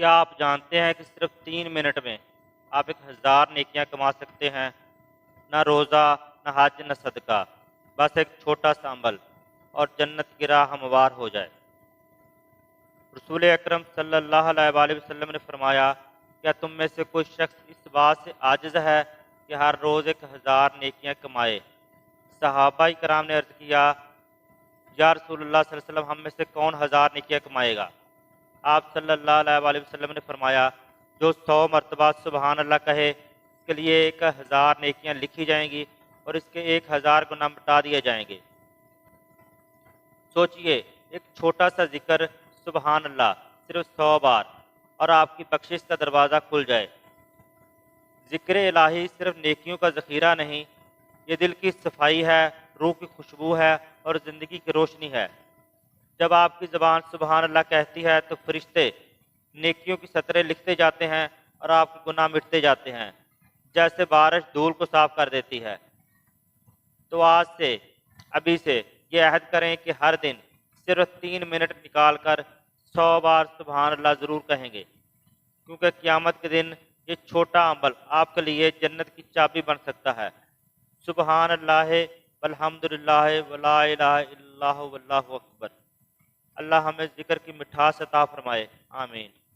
کیا آپ جانتے ہیں کہ صرف 3 منٹ میں آپ 1000 نیکیاں کما سکتے ہیں؟ نہ روزہ، نہ حج، نہ صدقہ، بس ایک چھوٹا سا عمل اور جنت کی راہ ہموار ہو جائے۔ رسول اکرم صلی اللہ علیہ وآلہ وسلم نے فرمایا، کیا تم میں سے کوئی شخص اس بات سے عاجز ہے کہ ہر روز 1000 نیکیاں کمائے؟ صحابہ کرام نے عرض کیا، یا رسول اللہ صلی اللہ علیہ وسلم، ہم میں سے کون 1000 نیکیاں کمائے گا؟ آپ صلی اللہ علیہ وآلہ وسلم نے فرمایا، جو 100 مرتبہ سبحان اللہ کہے اس کے لیے 1000 نیکیاں لکھی جائیں گی اور اس کے 1000 گناہ مٹا دیے جائیں گے۔ سوچئے، ایک چھوٹا سا ذکر سبحان اللہ صرف 100 بار اور آپ کی بخشش کا دروازہ کھل جائے۔ ذکر الہی صرف نیکیوں کا ذخیرہ نہیں، یہ دل کی صفائی ہے، روح کی خوشبو ہے اور زندگی کی روشنی ہے۔ جب آپ کی زبان سبحان اللہ کہتی ہے تو فرشتے نیکیوں کی سطریں لکھتے جاتے ہیں اور آپ کے گناہ مٹتے جاتے ہیں، جیسے بارش دھول کو صاف کر دیتی ہے۔ تو آج سے، ابھی سے یہ عہد کریں کہ ہر دن صرف 3 منٹ نکال کر 100 بار سبحان اللہ ضرور کہیں گے، کیونکہ قیامت کے دن یہ چھوٹا عمل آپ کے لیے جنت کی چابی بن سکتا ہے۔ سبحان اللہ والحمد للہ ولا الہ الا اللہ واللہ اکبر۔ اللہ ہمیں ذکر کی مٹھاس عطا فرمائے، آمین۔